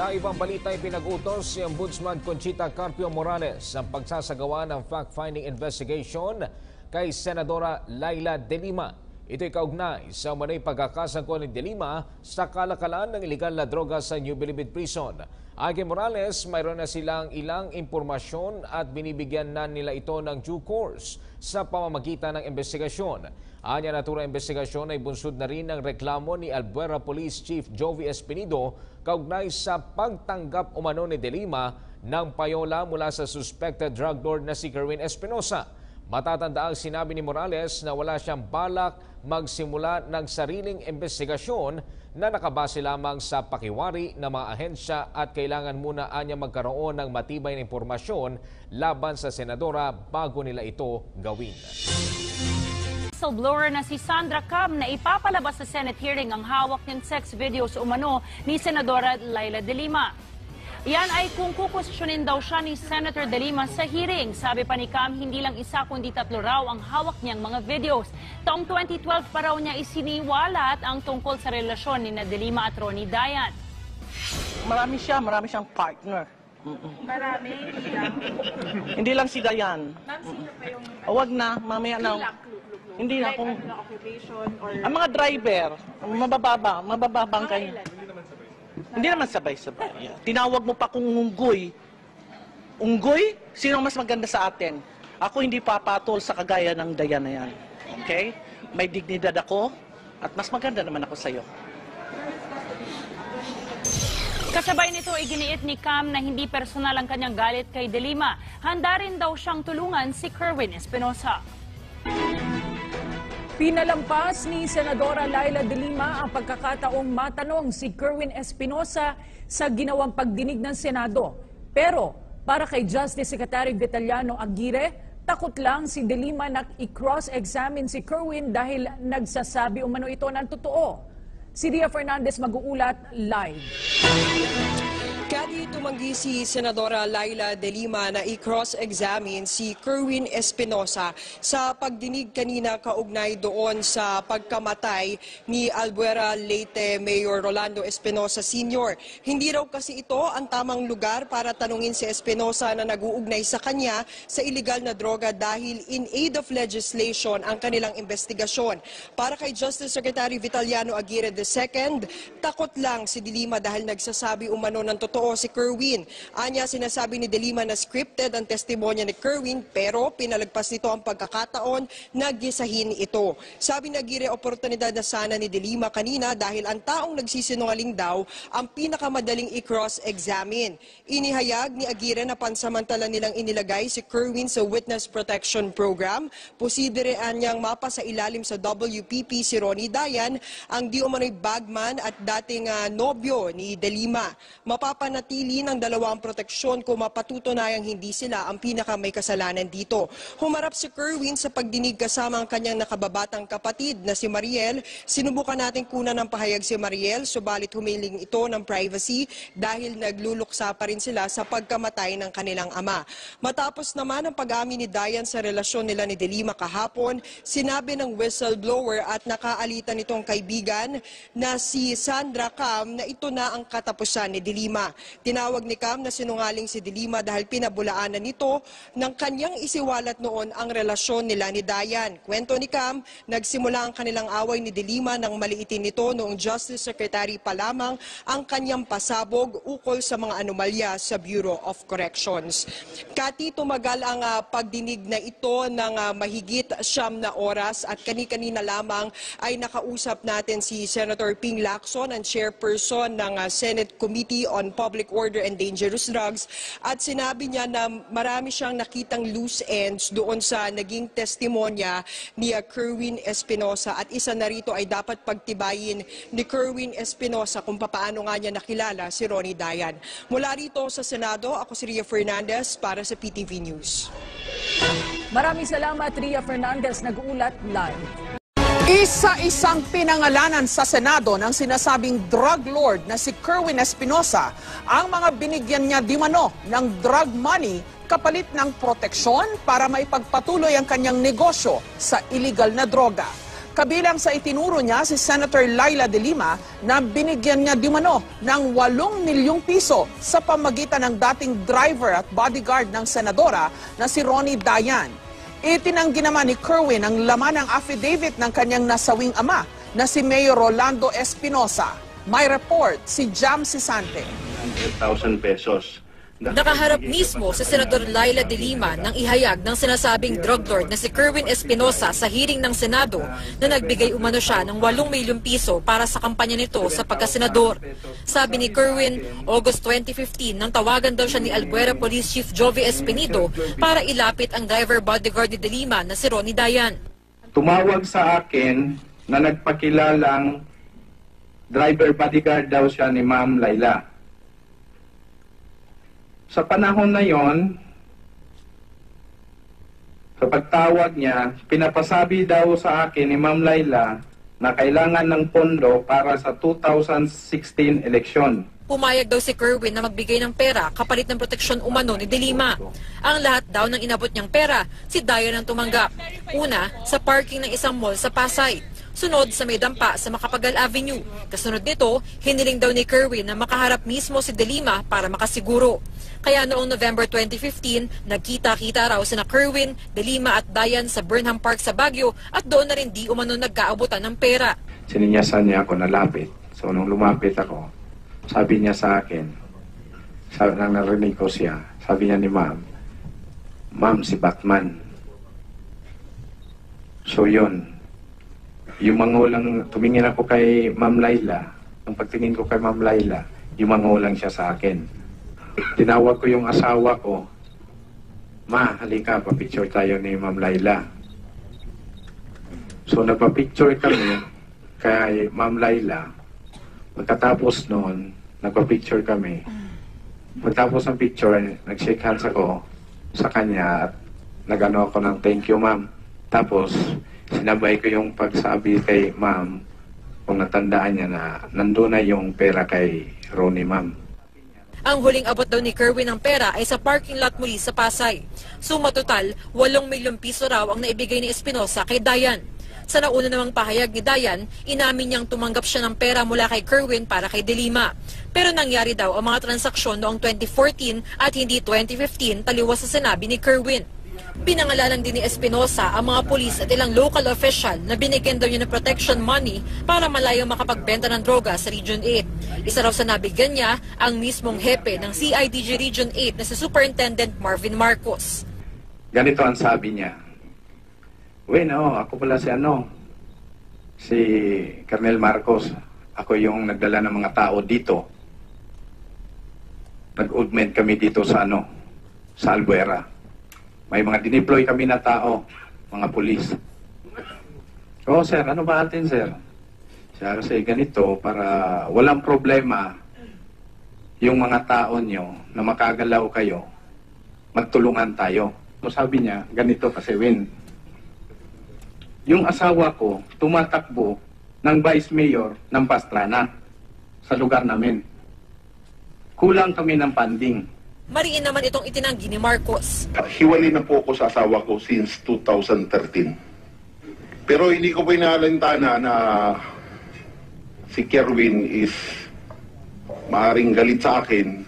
Sa ibang balita, pinag-utos si Ombudsman Conchita Carpio Morales ang pagsasagawa ng fact-finding investigation kay Senadora Laila De Lima. Ito'y kaugnay sa umano'y pagkakasangkot ni De Lima sa kalakalan ng ilegal na droga sa New Bilibid Prison. Ayon kay Morales, mayroon na silang ilang impormasyon at binibigyan na nila ito ng due course sa pamamagitan ng investigasyon. Anya naturang investigasyon ay bunsod na rin ng reklamo ni Albuera Police Chief Jovi Espinido kaugnay sa pagtanggap umano ni De Lima ng payola mula sa suspected drug lord na si Kerwin Espinosa. Matatandaang sinabi ni Morales na wala siyang balak magsimula ng sariling investigasyon na nakabase lamang sa pakiwari ng mga ahensya at kailangan muna anya magkaroon ng matibay na impormasyon laban sa senadora bago nila ito gawin. Whistleblower na si Sandra Cam na ipapalabas sa Senate hearing ang hawak ng sex videos umano ni Senadora Laila De Lima. Yan ay kung kukwestiyonin daw siya ni Senator De Lima sa hearing. Sabi pa ni Cam, hindi lang isa kundi 3 raw ang hawak niyang mga videos. Taong 2012 pa raw niya isiniwalat ang tungkol sa relasyon ni De Lima at Ronnie Dayan. Marami siyang partner. Marami? Hindi lang si Dayan. Ma'am, sino pa yung... Huwag na, mamaya na. Hindi na kung... occupation or... Ang mga driver, mababang kayo. Hindi naman sabay-sabay. Yeah. Tinawag mo pa kung unggoy. Unggoy? Sino mas maganda sa atin? Ako hindi papatol sa kagaya ng Dayan na yan. Okay? May dignidad ako at mas maganda naman ako sa'yo. Kasabay nito, iginiit ni Cam na hindi personal ang kanyang galit kay De Lima. Handa rin daw siyang tulungan si Kerwin Espinosa. Pinalampas ni Senadora Laila De Lima ang pagkakataong matanong si Kerwin Espinosa sa ginawang pagdinig ng Senado. Pero para kay Justice Secretary Vitaliano Aguirre, takot lang si De Lima na i-cross-examine si Kerwin dahil nagsasabi umano ito ng totoo. Si Ria Fernandez mag-uulat live. Kadi tumanggi si Senadora Laila De Lima na i-cross-examine si Kerwin Espinosa sa pagdinig kanina kaugnay doon sa pagkamatay ni Albuera Leyte Mayor Rolando Espinosa Sr. Hindi raw kasi ito ang tamang lugar para tanungin si Espinosa na nag-uugnay sa kanya sa iligal na droga dahil in aid of legislation ang kanilang investigasyon. Para kay Justice Secretary Vitaliano Aguirre II, takot lang si De Lima dahil nagsasabi umano ng totoo si Kerwin. Anya, sinasabi ni De Lima na scripted ang testimonya ni Kerwin pero pinalagpas nito ang pagkakataon na gisahin ito. Sabi ni Aguirre, oportunidad na sana ni De Lima kanina dahil ang taong nagsisinungaling daw ang pinakamadaling i-cross-examine. Inihayag ni Aguirre na pansamantala nilang inilagay si Kerwin sa Witness Protection Program. Posible niyang mapa sa ilalim sa WPP si Ronnie Dayan, ang di umano'y bagman at dating nobyo ni De Lima. Mapapanatili ng dalawang proteksyon kung mapatutunayang hindi sila ang pinakamay kasalanan dito. Humarap si Kerwin sa pagdinig kasama ang kanyang nakababatang kapatid na si Mariel. Sinubukan natin kunan ng pahayag si Mariel, subalit humiling ito ng privacy dahil nagluluksa pa rin sila sa pagkamatay ng kanilang ama. Matapos naman ang pag-amin ni Dayan sa relasyon nila ni De Lima kahapon, sinabi ng whistleblower at nakaalitan nitong kaibigan na si Sandra Cam na ito na ang katapusan ni De Lima. Tinawag ni Cam na sinungaling si De Lima dahil pinabulaanan nito ng kanyang isiwalat noon ang relasyon nila ni Dayan. Kwento ni Cam, nagsimula ang kanilang away ni De Lima nang maliitin nito noong Justice Secretary pa lamang ang kanyang pasabog ukol sa mga anomalya sa Bureau of Corrections. Kati, tumagal ang pagdinig na ito ng mahigit 9 na oras at kani-kanina lamang ay nakausap natin si Senator Ping Lacson, ang chairperson ng Senate Committee on Public Order and Dangerous Drugs, at sinabi niya na marami siyang nakitang loose ends doon sa naging testimonya ni Kerwin Espinosa at isa na rito ay dapat pagtibayin ni Kerwin Espinosa kung paano nga niya nakilala si Ronnie Dayan. Mula rito sa Senado, ako si Ria Fernandez para sa PTV News. Maraming salamat, Ria Fernandez, nag-uulat live. Isa-isang pinangalanan sa Senado ng sinasabing drug lord na si Kerwin Espinosa ang mga binigyan niya di mano ng drug money kapalit ng proteksyon para maipagpatuloy ang kanyang negosyo sa illegal na droga. Kabilang sa itinuro niya si Senator Laila De Lima na binigyan niya dimano ng 8 milyong piso sa pamagitan ng dating driver at bodyguard ng senadora na si Ronnie Dayan. Itinanggi naman ni Kerwin ang laman ng affidavit ng kanyang nasawing ama na si Mayor Rolando Espinosa. May report si Jam Sisante. 100,000 pesos. Nakaharap mismo si Senador Laila De Lima nang ihayag ng sinasabing drug lord na si Kerwin Espinosa sa hearing ng Senado na nagbigay umano siya ng 8 milyong piso para sa kampanya nito sa pagkasenador. Sabi ni Kerwin, August 2015 nang tawagan daw siya ni Albuera Police Chief Jovi Espinido para ilapit ang driver bodyguard ni De Lima na si Ronnie Dayan. Tumawag sa akin na nagpakilalang driver bodyguard daw siya ni Ma'am Laila. Sa panahon na yon, sa pagtawag niya, pinapasabi daw sa akin ni Ma'am Laila na kailangan ng pondo para sa 2016 eleksyon. Pumayag daw si Kerwin na magbigay ng pera kapalit ng proteksyon umano ni De Lima. Ang lahat daw ng inabot niyang pera, si Dayan ang tumanggap. Una, sa parking ng isang mall sa Pasay. Sunod sa may dampa sa Macapagal Avenue. Kasunod nito, hiniling daw ni Kerwin na makaharap mismo si De Lima para makasiguro. Kaya noong November 2015, nagkita-kita raw sina Kerwin, De Lima at Dayan sa Burnham Park sa Baguio at doon na rin di umano nagkaabutan ng pera. Sininyasan niya ako na lapit. So nung lumapit ako, sabi niya sa akin, nang narinig ko siya, sabi niya ni Ma'am, Ma'am, si Batman. So yun, yung mangulang, tumingin ako kay Ma'am Laila, ang pagtingin ko kay Ma'am Laila, yung mangulang siya sa akin. Tinawag ko yung asawa ko, Ma, halika, papicture tayo ni Ma'am Laila. So nagpa-picture kami kay Ma'am Laila. Pagkatapos noon, nagpa-picture kami. Pagkatapos ng picture, nag-shake hands ako sa kanya at nag-ano ako ng thank you, Ma'am. Tapos, sinabay ko yung pagsabi kay Ma'am kung natandaan niya na nandun na yung pera kay Ronnie, Ma'am. Ang huling abot daw ni Kerwin ng pera ay sa parking lot muli sa Pasay. Suma total, 8 milyong piso raw ang naibigay ni Espinosa kay Dayan. Sa nauna namang pahayag ni Dayan, inamin niyang tumanggap siya ng pera mula kay Kerwin para kay De Lima. Pero nangyari daw ang mga transaksyon noong 2014 at hindi 2015 taliwas sa sinabi ni Kerwin. Pinangalanan din ni Espinosa ang mga pulis at ilang local official na binigyan daw niya ng protection money para malayong makapagbenta ng droga sa Region 8. Isa raw sa nabigyan niya ang mismong hepe ng CIDG Region 8 na si Superintendent Marvin Marcos. Ganito ang sabi niya, ako pala si Colonel Marcos. Ako yung nagdala ng mga tao dito. Nag-augment kami dito sa Albuera. May mga dineploy kami na tao, mga pulis. Oh, sir, ano ba atin, sir? Kasi ganito, para walang problema yung mga tao nyo na makagalaw kayo, magtulungan tayo. So sabi niya, ganito kasi, yung asawa ko tumatakbo ng Vice Mayor ng Pastrana sa lugar namin. Kulang kami ng funding. Mariin naman itong itinanggi ni Marcos. Hiwalay na po ako sa asawa ko since 2013. Pero hindi ko pa inaalintana na si Kerwin is maaring galit sa akin,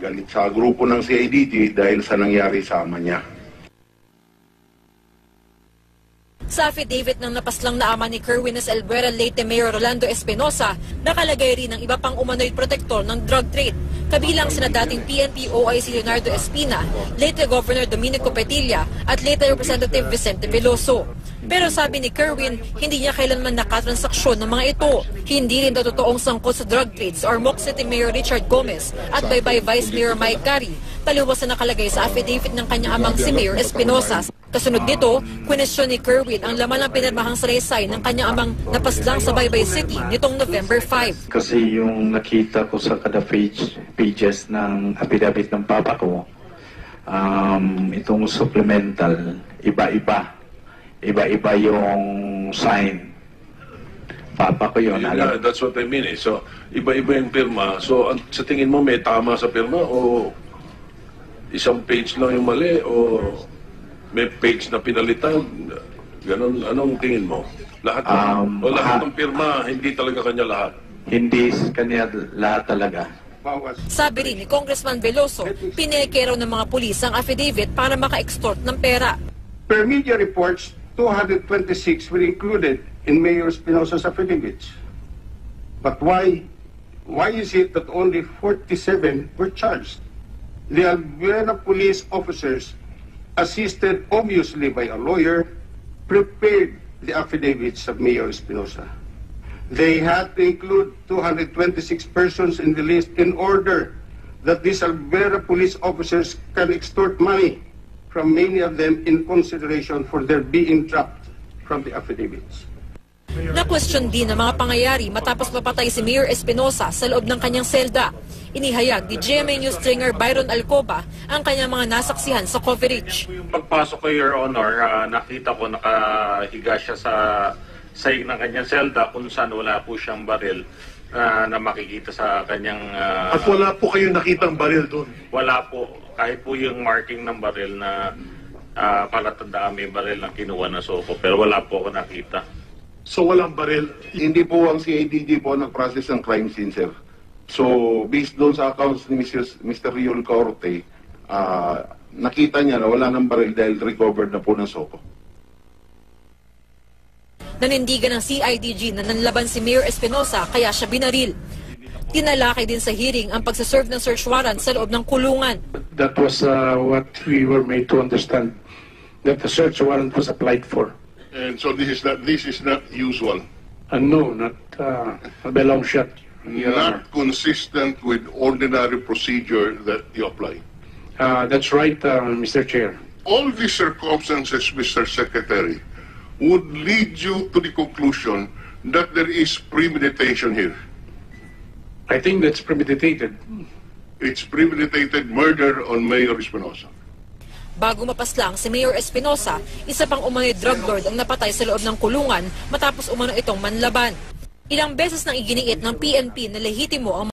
galit sa grupo ng CIDG dahil sa nangyari sa ama niya. Sa affidavit ng napaslang na ama ni Kerwin as Albuera Leyte Mayor Rolando Espinosa, nakalagay rin ang iba pang umano'y protektor ng drug trade. Kabilang sina dating PNP OIC Leonardo Espina, Leyte Governor Dominico Petilla at Leyte Representative Vicente Veloso. Pero sabi ni Kerwin, hindi niya kailanman nakatransaksyon ng mga ito. Hindi rin daw totoong sangkot sa drug trades or Moc City Mayor Richard Gomez at Baybay Vice Mayor Mike Gary. Taliwas na nakalagay sa affidavit ng kanyang amang si Mayor Espinosa. Kasunod nito, kwenesyon ni Kerwin ang laman ng pinirmahang salaysay ng kanyang amang napaslang sa Baybay City nitong November 5. Kasi yung nakita ko sa kada pages ng affidavit ng papa ko, itong supplemental, iba-iba yung sign. Papa ko yun. Yeah, that's what I mean eh. So, iba-iba yung pirma. So, sa tingin mo may tama sa pirma o isang page lang yung mali o may page na pinalitan? Ganon, anong tingin mo? Lahat o lahat ng pirma, hindi talaga kanya lahat? Hindi kanya lahat talaga. Sabi rin ni Congressman Veloso, pineke raw ng mga pulis ang affidavit para maka-extort ng pera. Per media reports, 226 were included in Mayor Espinosa's affidavits. But why is it that only 47 were charged? The Albuena police officers, assisted obviously by a lawyer, prepared the affidavits of Mayor Espinosa. They had to include 226 persons in the list in order that these Albuera police officers can extort money from many of them in consideration for their being trapped from the affidavits. Na-question din ng mga pangyayari matapos mapatay si Mayor Espinosa sa loob ng kanyang selda. Inihayag ni GMA News stringer Byron Alcoba ang kanyang mga nasaksihan sa coverage. Yung pagpasok ko, Your Honor, nakita ko nakahiga siya sa sahig ng kanyang selda kung saan wala po siyang baril na makikita sa kanyang... At wala po kayo nakitang baril doon? Wala po. Kahit po yung marking ng baril na palatandaan may baril na kinuha na Soko. Pero wala po ako nakita. So walang baril? Hindi po ang CIDG po nag-process ng crime scene, sir. So, based doon sa accounts ni Mr. Riol Corte, nakita niya na wala ng baril dahil recovered na po ng Soko. Nanindigan ng CIDG na nanlaban si Mayor Espinosa kaya siya binaril. Tinalakay din sa hearing ang pagsaserve ng search warrant sa loob ng kulungan. That was what we were made to understand, that the search warrant was applied for. And so this is not usual? No, not by long shot. Not consistent with ordinary procedure that you apply? That's right, Mr. Chair. All these circumstances, Mr. Secretary, would lead you to the conclusion that there is premeditation here. I think that's premeditated. It's premeditated murder on Mayor Espinosa. Bago mapaslang si Mayor Espinosa, isa pang umano'y drug lord ang napatay sa loob ng kulungan matapos umano itong manlaban. Ilang beses nang iginiit ng PNP na lehitimo ang